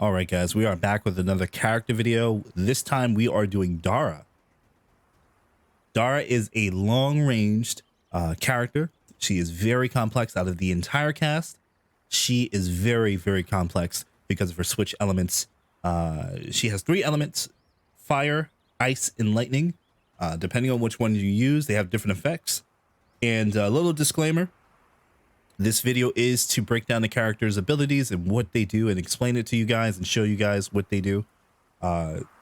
All right, guys, we are back with another character video. This time we are doing Dara. Dara is a long-ranged character. She is very complex. Out of the entire cast, she is very, very complex because of her switch elements. She has 3 elements: fire, ice, and lightning. Depending on which one you use, they have different effects. And a little disclaimer: this video is to break down the character's abilities and what they do and explain it to you guys and show you guys what they do.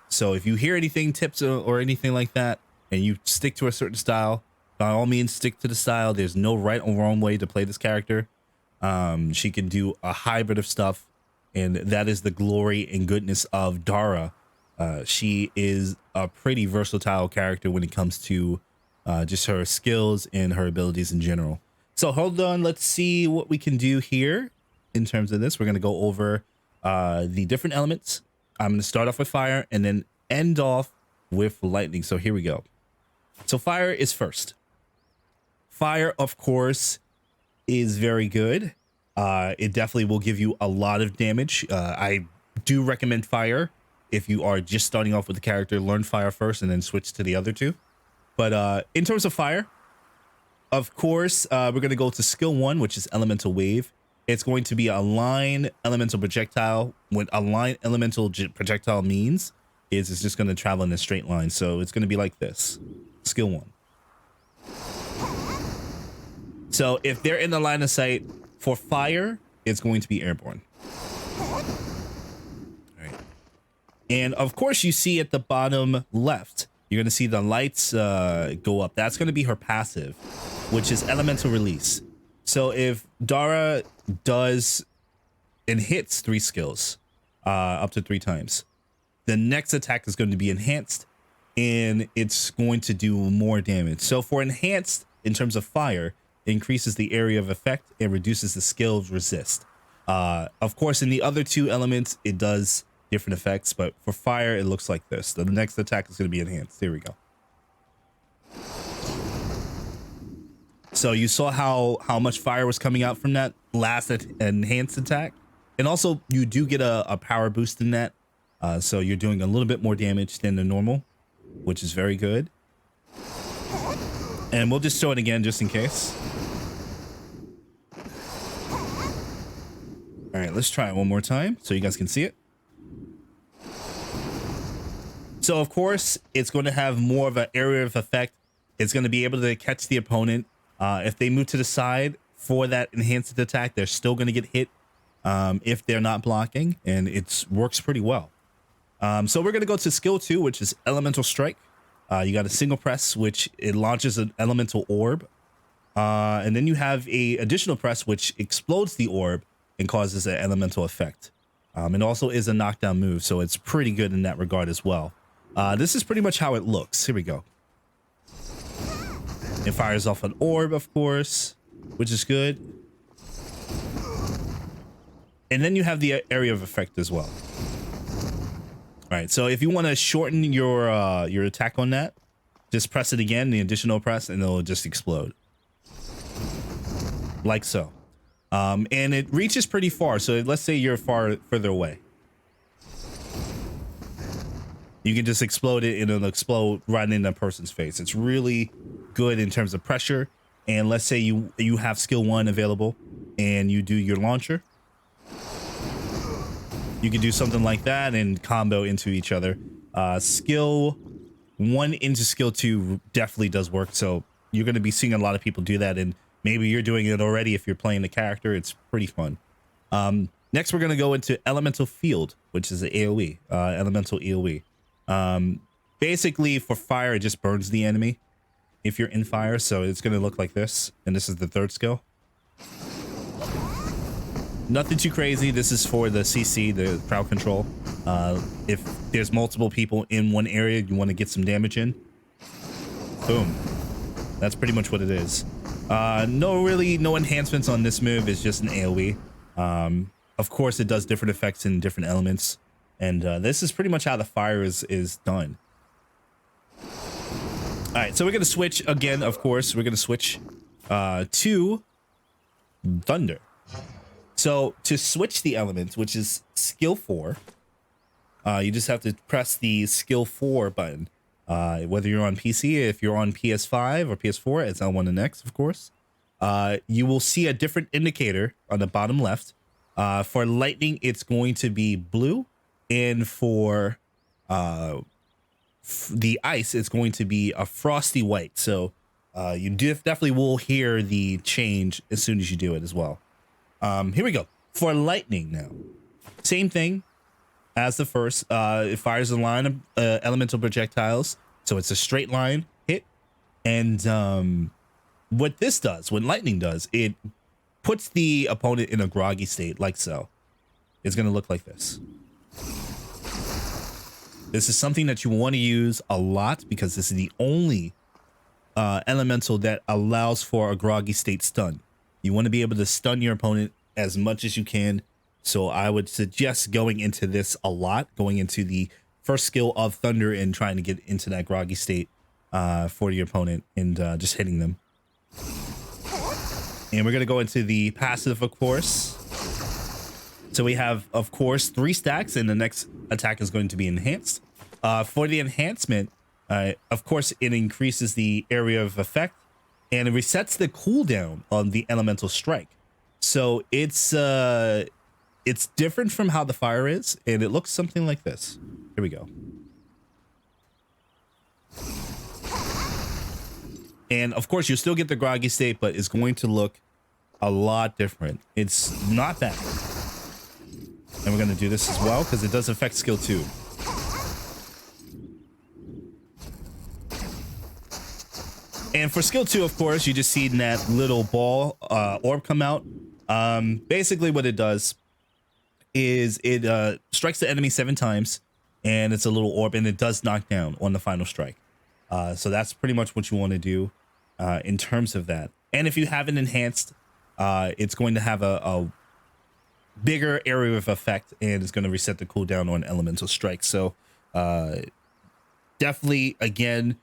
So if you hear anything, tips or anything like that, and you stick to a certain style, by all means, stick to the style. There's no right or wrong way to play this character. She can do a hybrid of stuff, and that is the glory and goodness of Dara. She is a pretty versatile character when it comes to just her skills and her abilities in general. So hold on, let's see what we can do here in terms of this. We're going to go over the different elements. I'm going to start off with fire and then end off with lightning. So here we go. So fire is first. Fire, of course, is very good. It definitely will give you a lot of damage. I do recommend fire if you are just starting off with the character. Learn fire first and then switch to the other two. But in terms of fire, of course, we're going to go to skill 1, which is elemental wave. It's going to be a line elemental projectile. What a line elemental projectile means is it's just going to travel in a straight line. So it's going to be like this. Skill 1. So if they're in the line of sight for fire, it's going to be airborne. All right. And of course, you see at the bottom left, you're going to see the lights go up. That's going to be her passive, which is elemental release. So if Dara does and hits 3 skills up to 3 times, the next attack is going to be enhanced and it's going to do more damage. So for enhanced, in terms of fire, it increases the area of effect and reduces the skill's resist. Of course, in the other 2 elements, it does different effects, but for fire, it looks like this. The next attack is going to be enhanced. Here we go. So you saw how much fire was coming out from that last enhanced attack. And also you do get a power boost in that. So you're doing a little bit more damage than the normal, which is very good. And we'll just show it again just in case. All right, let's try it one more time so you guys can see it. So of course, it's going to have more of an area of effect. It's going to be able to catch the opponent. If they move to the side for that enhanced attack, they're still going to get hit if they're not blocking, and it works pretty well. So we're going to go to skill 2, which is elemental strike. You got a single press, which it launches an elemental orb. And then you have a additional press, which explodes the orb and causes an elemental effect. It also is a knockdown move, so it's pretty good in that regard as well. This is pretty much how it looks. Here we go. It fires off an orb, of course, which is good. And then you have the area of effect as well. All right, so if you want to shorten your attack on that, just press it again, the additional press, and it'll just explode. Like so. And it reaches pretty far, so let's say you're further away. You can just explode it and it'll explode right in that person's face. It's really good in terms of pressure. And let's say you have skill 1 available and you do your launcher. You can do something like that and combo into each other. Skill 1 into skill 2 definitely does work. So you're going to be seeing a lot of people do that. And maybe you're doing it already if you're playing the character. It's pretty fun. Next, we're going to go into elemental field, which is an AoE, elemental AoE. Basically for fire, it just burns the enemy if you're in fire. So it's going to look like this. And this is the 3rd skill. Nothing too crazy. This is for the CC, the crowd control. If there's multiple people in one area, you want to get some damage in. Boom. That's pretty much what it is. No enhancements on this move. It's just an AoE. Of course, it does different effects in different elements. And this is pretty much how the fire is done. All right, so we're going to switch again, of course. We're going to switch to thunder. So to switch the elements, which is skill 4, you just have to press the skill 4 button. Whether you're on PC, if you're on PS5 or PS4, it's L1 and X, of course. You will see a different indicator on the bottom left. For lightning, it's going to be blue, and for the ice, it's going to be a frosty white. So you definitely will hear the change as soon as you do it as well. Here we go. For lightning now, same thing as the first. It fires a line of elemental projectiles, so it's a straight line hit. And what this does, what lightning does, it puts the opponent in a groggy state, like so. It's going to look like this. This is something that you want to use a lot because this is the only elemental that allows for a groggy state stun. You want to be able to stun your opponent as much as you can. So I would suggest going into this a lot, going into the first skill of Thunder and trying to get into that groggy state for your opponent and just hitting them. And we're going to go into the passive, of course. So we have, of course, 3 stacks, and the next attack is going to be enhanced. For the enhancement, of course, it increases the area of effect, and it resets the cooldown on the elemental strike. So it's different from how the fire is, and it looks something like this. Here we go. And of course, you still get the groggy state, but it's going to look a lot different. It's not bad. And we're going to do this as well because it does affect skill 2. And for skill 2, of course, you just see that little ball orb come out. Basically what it does is it strikes the enemy 7 times, and it's a little orb, and it does knock down on the final strike. So that's pretty much what you want to do in terms of that. And if you have it enhanced, it's going to have a bigger area of effect, and it's going to reset the cooldown on elemental strike. So definitely, again,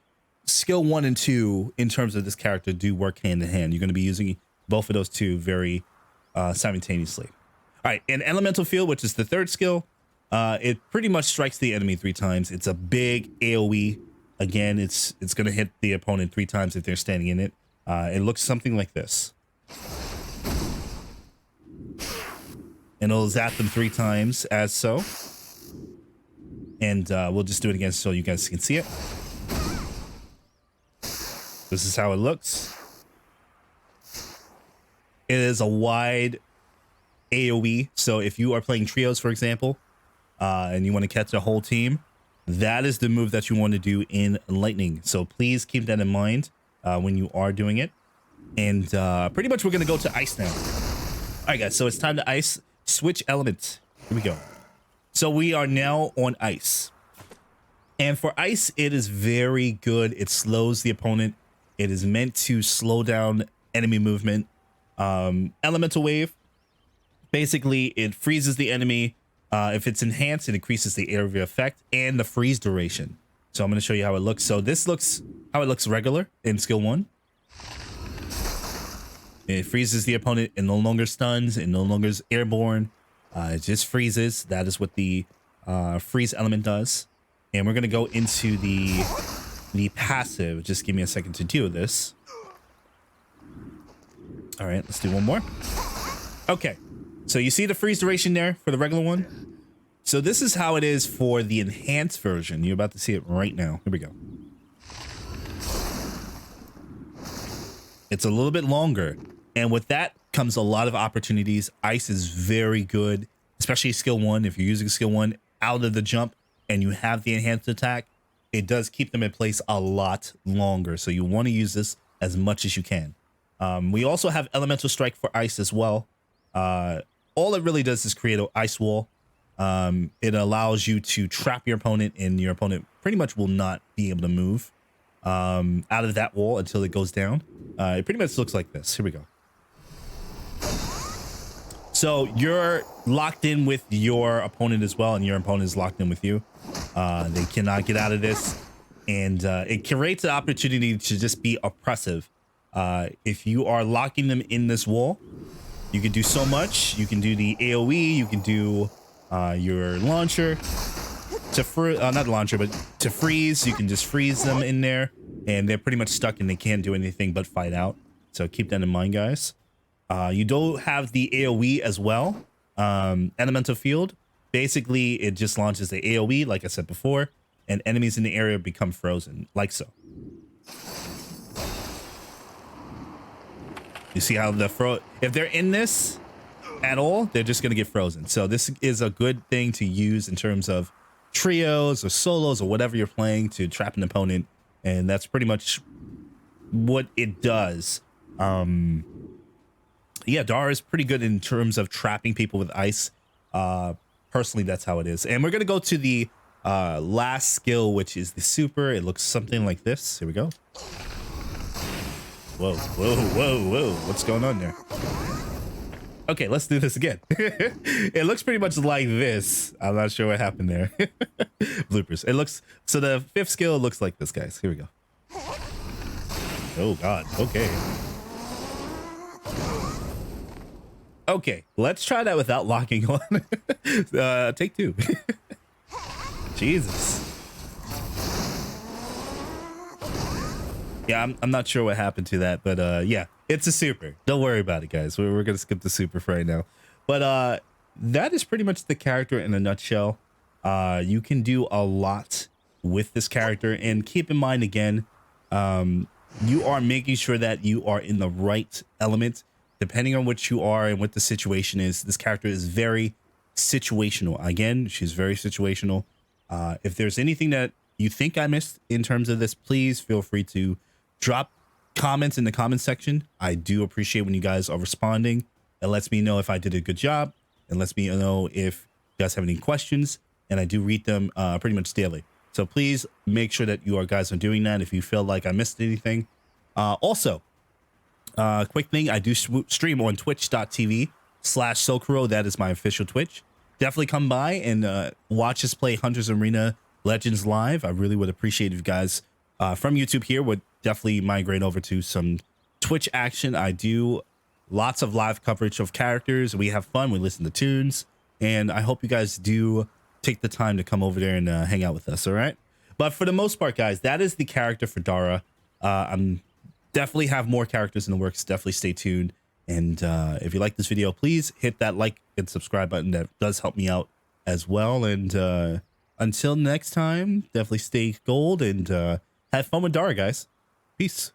skill 1 and 2 in terms of this character do work hand in hand. You're going to be using both of those two very simultaneously. All right, and elemental field, which is the 3rd skill, it pretty much strikes the enemy 3 times. It's a big AoE. Again, it's going to hit the opponent 3 times if they're standing in it. It looks something like this. And it'll zap them 3 times as so. And we'll just do it again so you guys can see it. This is how it looks. It is a wide AoE. So if you are playing trios, for example, and you want to catch a whole team, that is the move that you want to do in lightning. So please keep that in mind when you are doing it. And pretty much we're going to go to ice now. All right, guys. So it's time to ice. Switch elements. Here we go. So we are now on ice. And for ice, it is very good. It slows the opponent. It is meant to slow down enemy movement. Elemental wave. Basically, it freezes the enemy. If it's enhanced, it increases the area of effect and the freeze duration. So I'm going to show you how it looks. So this looks how it looks regular in skill 1. It freezes the opponent. It no longer stuns. It no longer is airborne. It just freezes. That is what the freeze element does. And we're going to go into the passive. Just give me a second to do this. All right, let's do one more. Okay. So you see the freeze duration there for the regular one? So this is how it is for the enhanced version. You're about to see it right now. Here we go. It's a little bit longer. And with that comes a lot of opportunities. Ice is very good, especially skill 1. If you're using skill 1 out of the jump and you have the enhanced attack, it does keep them in place a lot longer. So you want to use this as much as you can. We also have elemental strike for ice as well. All it really does is create an ice wall. It allows you to trap your opponent, and your opponent pretty much will not be able to move out of that wall until it goes down. It pretty much looks like this. Here we go. So you're locked in with your opponent as well, and your opponent is locked in with you. They cannot get out of this, and it creates an opportunity to just be oppressive. If you are locking them in this wall, You can do so much. You can do the AoE. You can do your launcher to not launcher, but to freeze. You can just freeze them in there, and they're pretty much stuck, and they can't do anything but fight out. So keep that in mind, guys. You do have the AoE as well. Elemental field. Basically, it just launches the AoE, like I said before, and enemies in the area become frozen, like so. You see how if they're in this at all, they're just gonna get frozen. So this is a good thing to use in terms of trios or solos or whatever you're playing to trap an opponent, and that's pretty much what it does. Yeah, Dara is pretty good in terms of trapping people with ice. Personally, that's how it is. And we're gonna go to the last skill, which is the super. It looks something like this. Here we go. Whoa, whoa, whoa, whoa. What's going on there? Okay, let's do this again. It looks pretty much like this. I'm not sure what happened there. Bloopers. It looks, so the fifth skill looks like this, guys. Here we go. Oh, God. Okay. Okay, let's try that without locking on. Take two. Jesus. Yeah, I'm not sure what happened to that, but yeah, it's a super. Don't worry about it, guys. We're gonna skip the super for right now. But that is pretty much the character in a nutshell. You can do a lot with this character, and keep in mind again, you are making sure that you are in the right element. Depending on what you are and what the situation is, this character is very situational. Again, she's very situational. If there's anything that you think I missed in terms of this, please feel free to drop comments in the comment section. I do appreciate when you guys are responding. It lets me know if I did a good job, and lets me know if you guys have any questions, and I do read them pretty much daily. So please make sure that you guys are doing that if you feel like I missed anything. Also, quick thing, I do stream on twitch.tv/Solkuro. That is my official Twitch. Definitely come by and watch us play Hunters Arena Legends live. I really would appreciate if you guys from YouTube here would definitely migrate over to some Twitch action. I do lots of live coverage of characters. We have fun. We listen to tunes, and I hope you guys do take the time to come over there and hang out with us. All right. But for the most part, guys, that is the character for Dara. I'm definitely have more characters in the works. Definitely stay tuned. And if you like this video, please hit that like and subscribe button. That does help me out as well. And until next time, definitely stay gold and have fun with Dara, guys. Peace.